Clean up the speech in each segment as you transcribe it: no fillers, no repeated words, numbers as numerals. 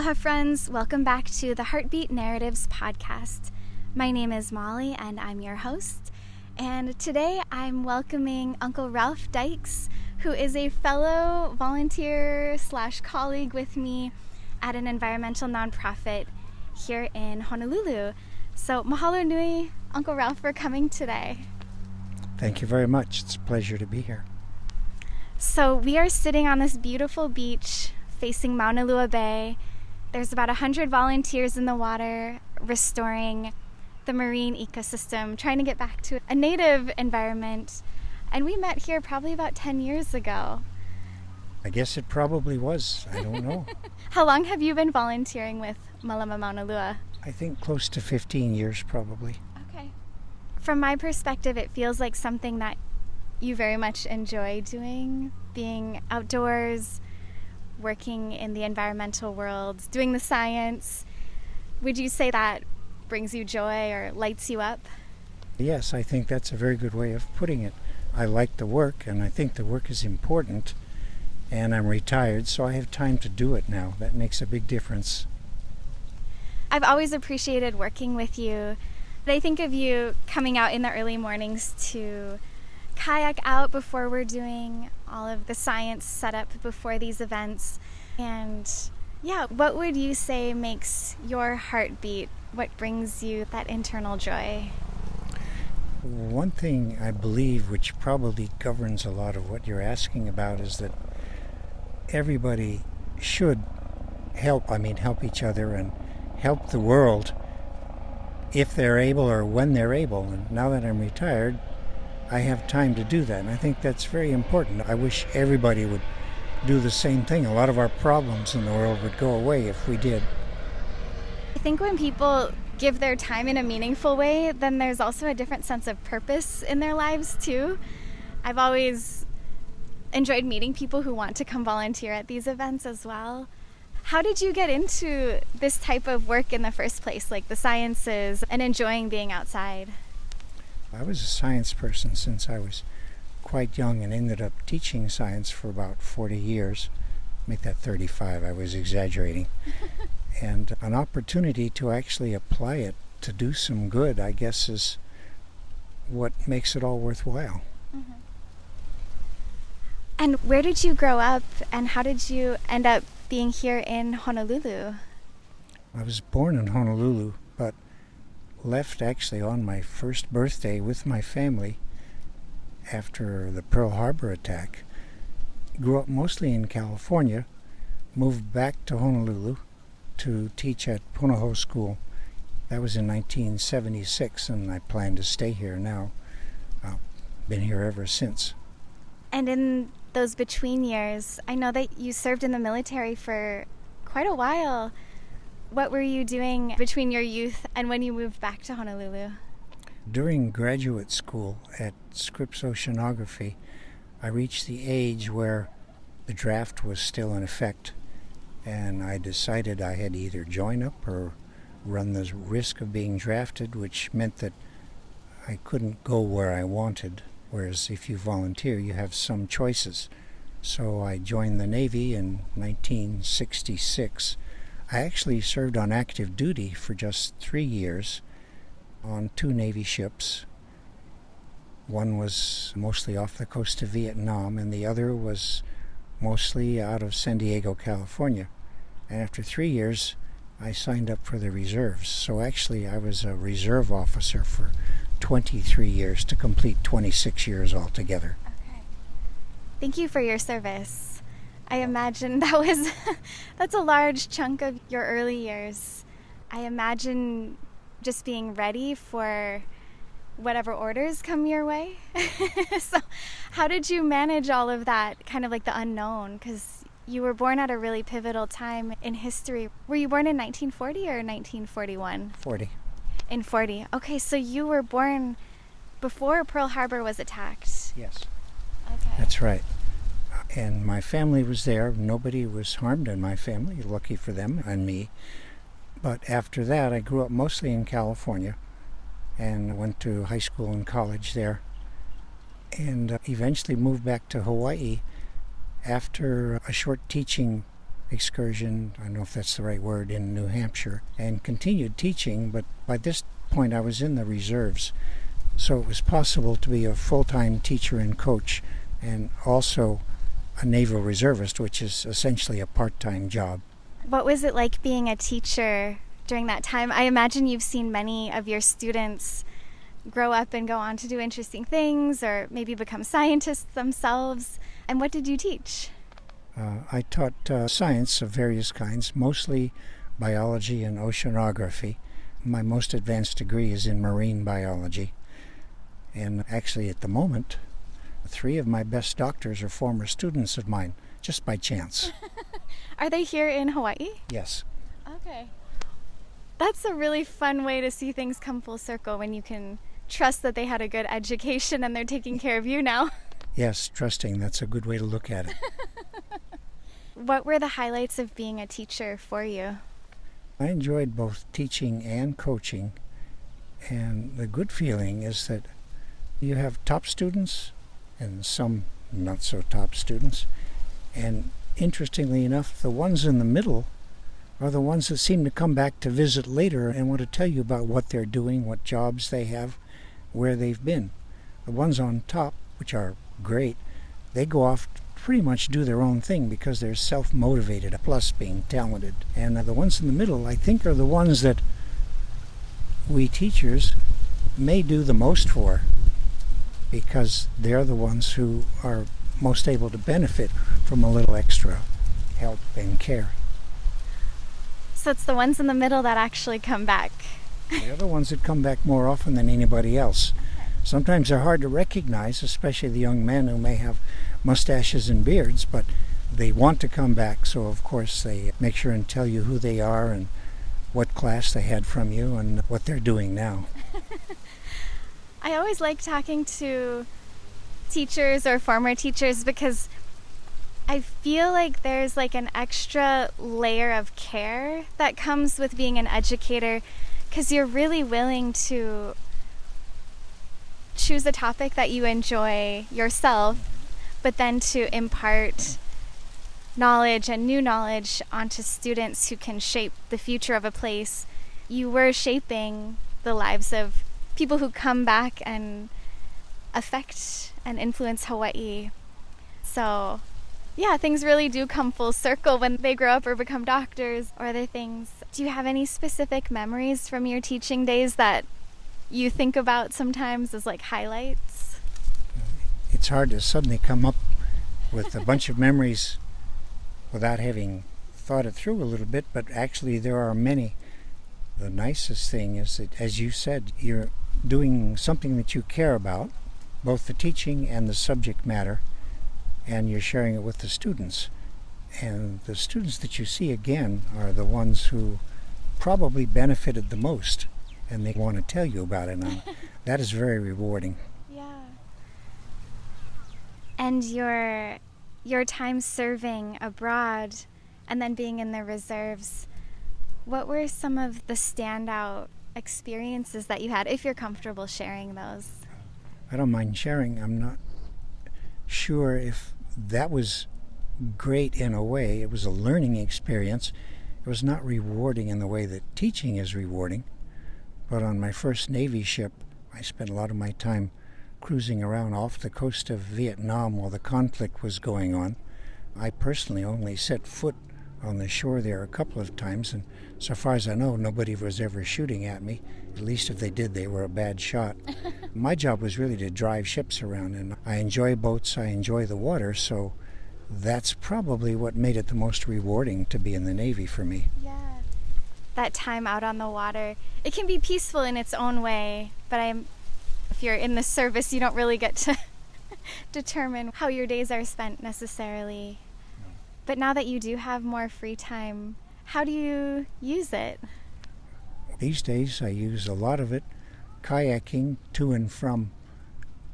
Aloha friends, welcome back to the Heartbeat Narratives podcast. My name is Molly and I'm your host. And today I'm welcoming Uncle Ralph Dykes, who is a fellow volunteer / colleague with me at an environmental nonprofit here in Honolulu. So mahalo nui, Uncle Ralph, for coming today. Thank you very much. It's a pleasure to be here. So we are sitting on this beautiful beach facing Maunalua Bay. There's about 100 volunteers in the water restoring the marine ecosystem, trying to get back to a native environment. And we met here probably about 10 years ago. I guess it probably was. I don't know. How long have you been volunteering with Mālama Maunalua? I think close to 15 years probably. Okay. From my perspective, it feels like something that you very much enjoy doing, being outdoors, working in the environmental world, doing the science. Would you say that brings you joy or lights you up? Yes, I think that's a very good way of putting it. I like the work, and I think the work is important, and I'm retired, so I have time to do it now. That makes a big difference. I've always appreciated working with you. I think of you coming out in the early mornings to kayak out before we're doing all of the science setup before these events. And yeah, what would you say makes your heart beat? What brings you that internal joy? One thing I believe, which probably governs a lot of what you're asking about, is that everybody should help each other and help the world if they're able or when they're able. And now that I'm retired, I have time to do that, and I think that's very important. I wish everybody would do the same thing. A lot of our problems in the world would go away if we did. I think when people give their time in a meaningful way, then there's also a different sense of purpose in their lives too. I've always enjoyed meeting people who want to come volunteer at these events as well. How did you get into this type of work in the first place, like the sciences and enjoying being outside? I was a science person since I was quite young and ended up teaching science for about 40 years. Make that 35, I was exaggerating. And an opportunity to actually apply it to do some good, I guess, is what makes it all worthwhile. Mm-hmm. And where did you grow up, and how did you end up being here in Honolulu? I was born in Honolulu, but left actually on my first birthday with my family after the Pearl Harbor attack. Grew up mostly in California, moved back to Honolulu to teach at Punahou School. That was in 1976, and I plan to stay here now. I've been here ever since. And in those between years, I know that you served in the military for quite a while. What were you doing between your youth and when you moved back to Honolulu? During graduate school at Scripps Oceanography, I reached the age where the draft was still in effect, and I decided I had to either join up or run the risk of being drafted, which meant that I couldn't go where I wanted, whereas if you volunteer, you have some choices. So I joined the Navy in 1966. I actually served on active duty for just 3 years on 2 Navy ships. One was mostly off the coast of Vietnam, and the other was mostly out of San Diego, California. And after 3 years, I signed up for the reserves. So actually, I was a reserve officer for 23 years to complete 26 years altogether. Okay. Thank you for your service. I imagine that's a large chunk of your early years. I imagine just being ready for whatever orders come your way. So how did you manage all of that, kind of like the unknown? Because you were born at a really pivotal time in history. Were you born in 1940 or 1941? 40. In 40. Okay, so you were born before Pearl Harbor was attacked. Yes. Okay. That's right. And my family was there. Nobody was harmed in my family, lucky for them and me. But after that, I grew up mostly in California and went to high school and college there, and eventually moved back to Hawaii after a short teaching excursion, I don't know if that's the right word, in New Hampshire, and continued teaching, but by this point I was in the reserves, so it was possible to be a full-time teacher and coach and also a naval reservist, which is essentially a part-time job. What was it like being a teacher during that time? I imagine you've seen many of your students grow up and go on to do interesting things or maybe become scientists themselves. And what did you teach? I taught science of various kinds, mostly biology and oceanography. My most advanced degree is in marine biology. And actually at the moment, 3 of my best doctors are former students of mine, just by chance. Are they here in Hawaii? Yes. Okay. That's a really fun way to see things come full circle when you can trust that they had a good education and they're taking care of you now. Yes, trusting, that's a good way to look at it. What were the highlights of being a teacher for you? I enjoyed both teaching and coaching, and the good feeling is that you have top students and some not so top students, and interestingly enough, the ones in the middle are the ones that seem to come back to visit later and want to tell you about what they're doing, what jobs they have, where they've been. The ones on top, which are great, they go off to pretty much do their own thing because they're self-motivated, plus being talented. And the ones in the middle, I think, are the ones that we teachers may do the most for, because they're the ones who are most able to benefit from a little extra help and care. So it's the ones in the middle that actually come back. They're the ones that come back more often than anybody else. Sometimes they're hard to recognize, especially the young men who may have mustaches and beards, but they want to come back, so of course they make sure and tell you who they are and what class they had from you and what they're doing now. I always like talking to teachers or former teachers because I feel like there's like an extra layer of care that comes with being an educator, because you're really willing to choose a topic that you enjoy yourself, but then to impart knowledge and new knowledge onto students who can shape the future of a place. You were shaping the lives of people who come back and affect and influence Hawaii. So yeah, things really do come full circle when they grow up or become doctors or other things. Do you have any specific memories from your teaching days that you think about sometimes as like highlights? It's hard to suddenly come up with a bunch of memories without having thought it through a little bit, but actually there are many. The nicest thing is that, as you said, you're doing something that you care about, both the teaching and the subject matter, and you're sharing it with the students. And the students that you see again are the ones who probably benefited the most, and they want to tell you about it. And that is very rewarding. Yeah. And your time serving abroad and then being in the reserves, what were some of the standout experiences that you had, if you're comfortable sharing those? I don't mind sharing. I'm not sure if that was great in a way. It was a learning experience. It was not rewarding in the way that teaching is rewarding. But on my first Navy ship, I spent a lot of my time cruising around off the coast of Vietnam while the conflict was going on. I personally only set foot on the shore there a couple of times, and so far as I know, nobody was ever shooting at me. At least if they did, they were a bad shot. My job was really to drive ships around, and I enjoy boats, I enjoy the water, so that's probably what made it the most rewarding to be in the Navy for me. Yeah. That time out on the water, it can be peaceful in its own way, but if you're in the service, you don't really get to determine how your days are spent necessarily. No. But now that you do have more free time, how do you use it? These days I use a lot of it kayaking to and from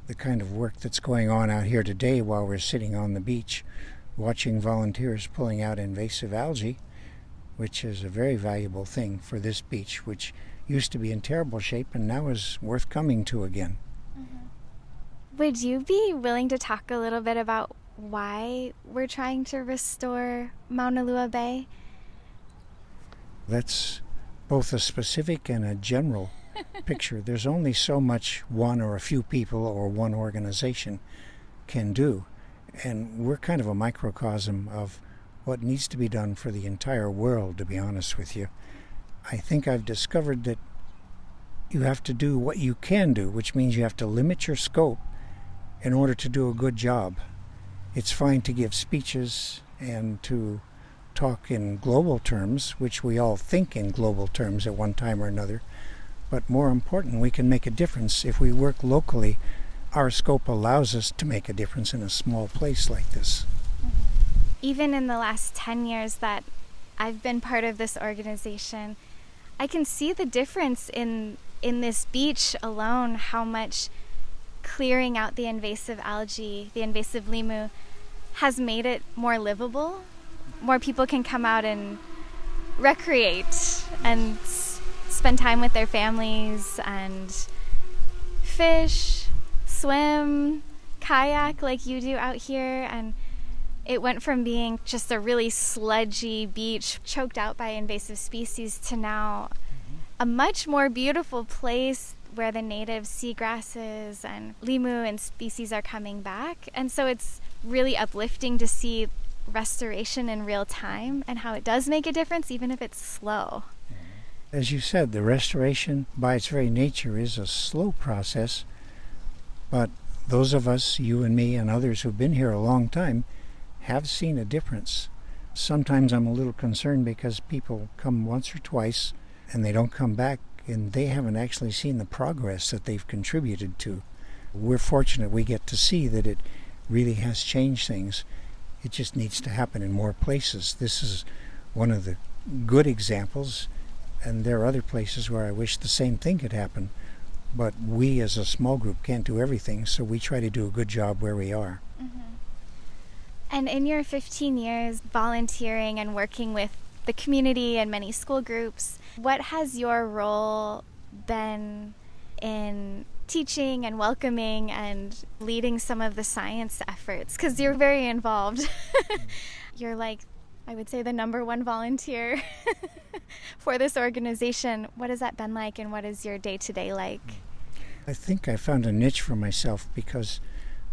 the kind of work that's going on out here today while we're sitting on the beach watching volunteers pulling out invasive algae, which is a very valuable thing for this beach, which used to be in terrible shape and now is worth coming to again. Mm-hmm. Would you be willing to talk a little bit about why we're trying to restore Maunalua Bay? That's both a specific and a general picture. There's only so much one or a few people or one organization can do. And we're kind of a microcosm of what needs to be done for the entire world, to be honest with you. I think I've discovered that you have to do what you can do, which means you have to limit your scope in order to do a good job. It's fine to give speeches and to talk in global terms, which we all think in global terms at one time or another. But more important, we can make a difference if we work locally. Our scope allows us to make a difference in a small place like this. Even in the last 10 years that I've been part of this organization, I can see the difference in this beach alone, how much clearing out the invasive algae, the invasive limu, has made it more livable. More people can come out and recreate and spend time with their families and fish, swim, kayak like you do out here. And it went from being just a really sludgy beach choked out by invasive species to now a much more beautiful place where the native seagrasses and limu and species are coming back. And so it's really uplifting to see restoration in real time and how it does make a difference, even if it's slow. As you said, the restoration by its very nature is a slow process, but those of us, you and me and others who've been here a long time, have seen a difference. Sometimes I'm a little concerned because people come once or twice and they don't come back and they haven't actually seen the progress that they've contributed to. We're fortunate we get to see that it really has changed things. It just needs to happen in more places. This is one of the good examples, and there are other places where I wish the same thing could happen. But we as a small group can't do everything, so we try to do a good job where we are. Mm-hmm. And in your 15 years volunteering and working with the community and many school groups, what has your role been in teaching and welcoming and leading some of the science efforts? Because you're very involved. You're like, I would say, the number one volunteer for this organization. What has that been like, and what is your day-to-day like? I think I found a niche for myself because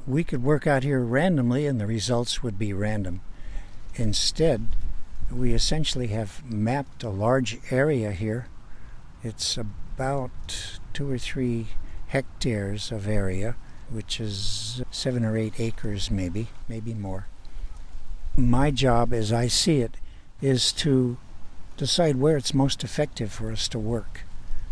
we could work out here randomly and the results would be random. Instead, we essentially have mapped a large area here. It's about 2 or 3 hectares of area, which is 7 or 8 acres maybe more. My job, as I see it, is to decide where it's most effective for us to work.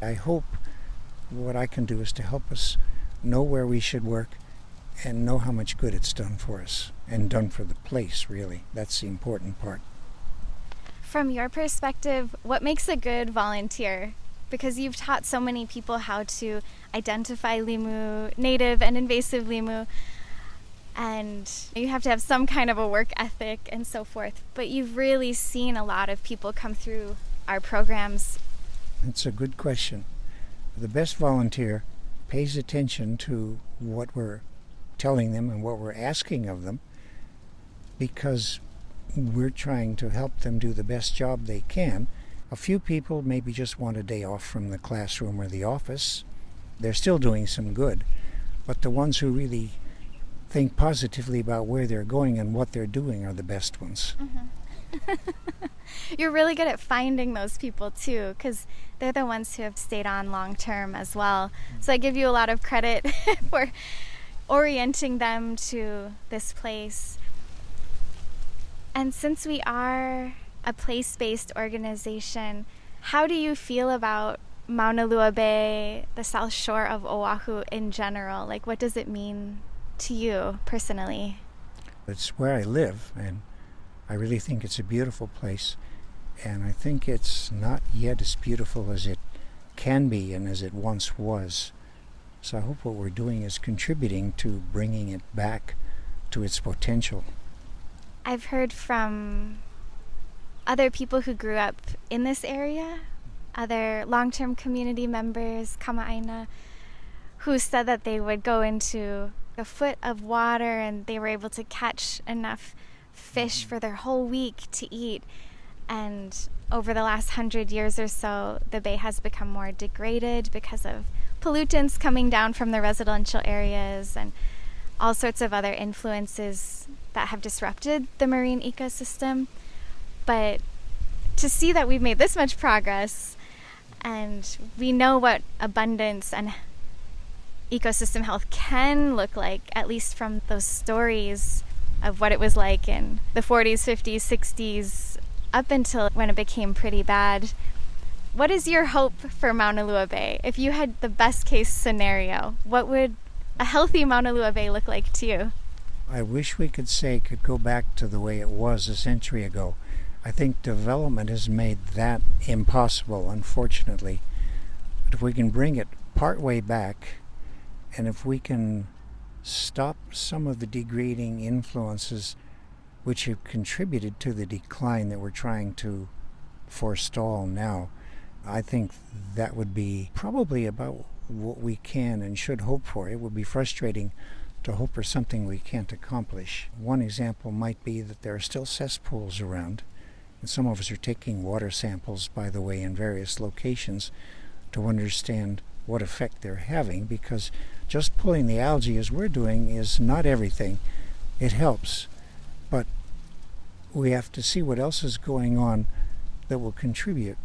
I hope what I can do is to help us know where we should work and know how much good it's done for us and done for the place, really. That's the important part. From your perspective, what makes a good volunteer? Because you've taught so many people how to identify limu, native and invasive limu, and you have to have some kind of a work ethic and so forth. But you've really seen a lot of people come through our programs. It's a good question. The best volunteer pays attention to what we're telling them and what we're asking of them, because we're trying to help them do the best job they can. A few people maybe just want a day off from the classroom or the office. They're still doing some good. But the ones who really think positively about where they're going and what they're doing are the best ones. Mm-hmm. You're really good at finding those people too, because they're the ones who have stayed on long term as well. So I give you a lot of credit for orienting them to this place. And since we are a place-based organization, how do you feel about Maunalua Bay, the south shore of Oahu in general? Like, what does it mean to you personally? It's where I live, and I really think it's a beautiful place. And I think it's not yet as beautiful as it can be and as it once was. So I hope what we're doing is contributing to bringing it back to its potential. I've heard from other people who grew up in this area, other long-term community members, kama'aina, who said that they would go into a foot of water, and they were able to catch enough fish for their whole week to eat. And over the last 100 years or so, the bay has become more degraded because of pollutants coming down from the residential areas and all sorts of other influences that have disrupted the marine ecosystem. But to see that we've made this much progress, and we know what abundance and ecosystem health can look like, at least from those stories of what it was like in the 40s, 50s, 60s, up until when it became pretty bad. What is your hope for Maunalua Bay? If you had the best case scenario, what would a healthy Maunalua Bay look like to you? I wish we could say it could go back to the way it was a century ago. I think development has made that impossible, unfortunately. But if we can bring it partway back, and if we can stop some of the degrading influences which have contributed to the decline that we're trying to forestall now, I think that would be probably about what we can and should hope for. It would be frustrating to hope for something we can't accomplish. One example might be that there are still cesspools around, and some of us are taking water samples, by the way, in various locations to understand what effect they're having, because just pulling the algae as we're doing is not everything. It helps, but we have to see what else is going on that will contribute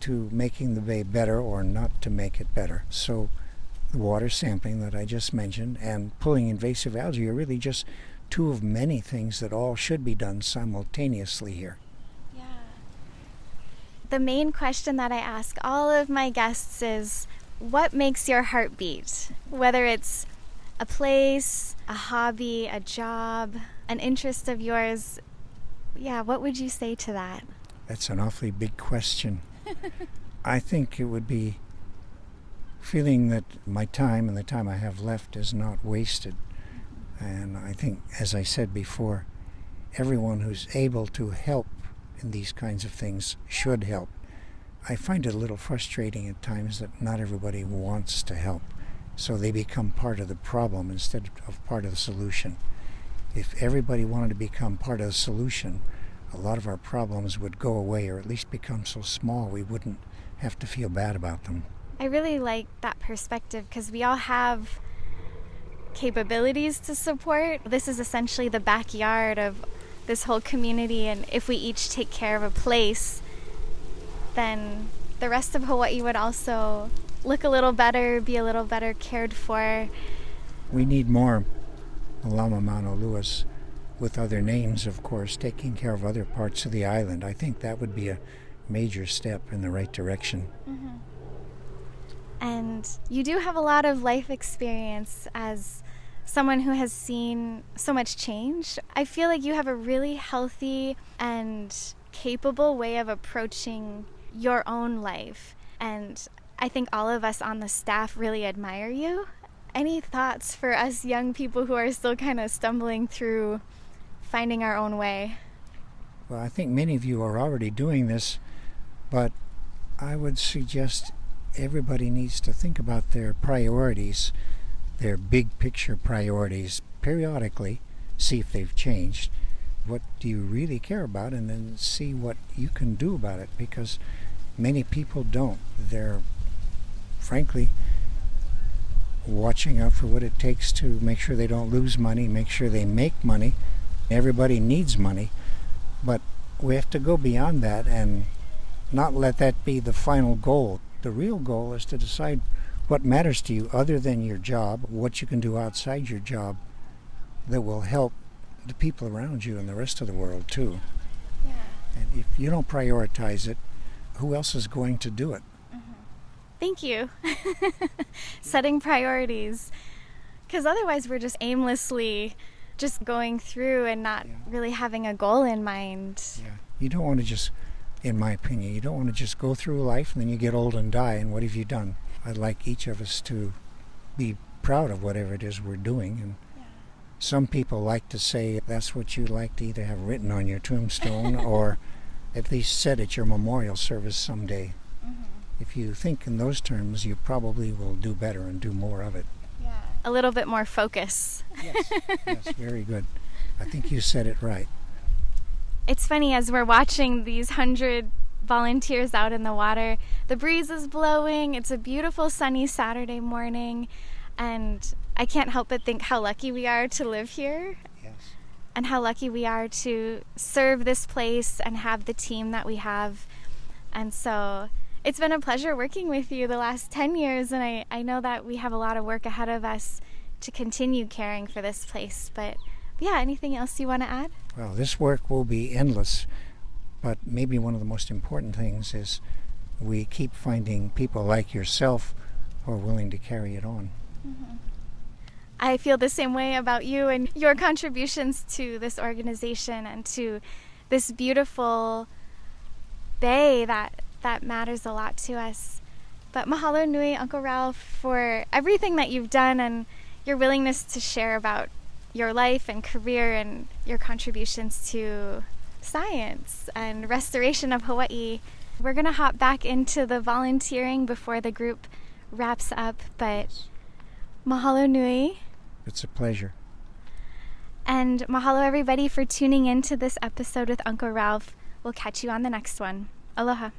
to making the bay better or not to make it better. So the water sampling that I just mentioned and pulling invasive algae are really just two of many things that all should be done simultaneously here. Yeah. The main question that I ask all of my guests is, what makes your heart beat? Whether it's a place, a hobby, a job, an interest of yours, yeah, what would you say to that? That's an awfully big question. I think it would be feeling that my time and the time I have left is not wasted. And I think, as I said before, everyone who's able to help in these kinds of things should help. I find it a little frustrating at times that not everybody wants to help, so they become part of the problem instead of part of the solution. If everybody wanted to become part of the solution, a lot of our problems would go away, or at least become so small we wouldn't have to feel bad about them. I really like that perspective because we all have capabilities to support. This is essentially the backyard of this whole community, and if we each take care of a place, then the rest of Hawaii would also look a little better, be a little better cared for. We need more Mālama Maunalua, with other names, of course, taking care of other parts of the island. I think that would be a major step in the right direction. Mm-hmm. And you do have a lot of life experience as someone who has seen so much change. I feel like you have a really healthy and capable way of approaching your own life. And I think all of us on the staff really admire you. Any thoughts for us young people who are still kind of stumbling through finding our own way? Well, I think many of you are already doing this, but I would suggest everybody needs to think about their priorities, their big picture priorities, periodically, see if they've changed. What do you really care about, and then see what you can do about it, because many people don't. They're, frankly, watching out for what it takes to make sure they don't lose money, make sure they make money. Everybody needs money, but we have to go beyond that and not let that be the final goal. The real goal is to decide what matters to you other than your job, what you can do outside your job that will help the people around you and the rest of the world too. Yeah. And if you don't prioritize it, who else is going to do it? Mm-hmm. Thank you. Setting priorities. Because otherwise we're just aimlessly just going through and not really having a goal in mind. Yeah. You don't want to just, in my opinion, you don't want to just go through life and then you get old and die, and what have you done? I'd like each of us to be proud of whatever it is we're doing. And some people like to say that's what you'd like to either have written on your tombstone or at least said at your memorial service someday. Mm-hmm. If you think in those terms, you probably will do better and do more of it. Yeah. a little bit more focus. Yes, very good. I think you said it right. It's funny, as we're watching these 100 volunteers out in the water, the breeze is blowing, it's a beautiful sunny Saturday morning, and I can't help but think how lucky we are to live here. Yes. And how lucky we are to serve this place and have the team that we have. And so it's been a pleasure working with you the last 10 years, and I know that we have a lot of work ahead of us to continue caring for this place. But yeah, anything else you want to add? Well, this work will be endless, but maybe one of the most important things is we keep finding people like yourself who are willing to carry it on. Mm-hmm. I feel the same way about you and your contributions to this organization and to this beautiful bay that matters a lot to us. But mahalo nui, Uncle Ralph, for everything that you've done and your willingness to share about your life and career and your contributions to science and restoration of Hawaii. We're going to hop back into the volunteering before the group wraps up, but mahalo nui. It's a pleasure. And mahalo everybody for tuning in to this episode with Uncle Ralph. We'll catch you on the next one. Aloha.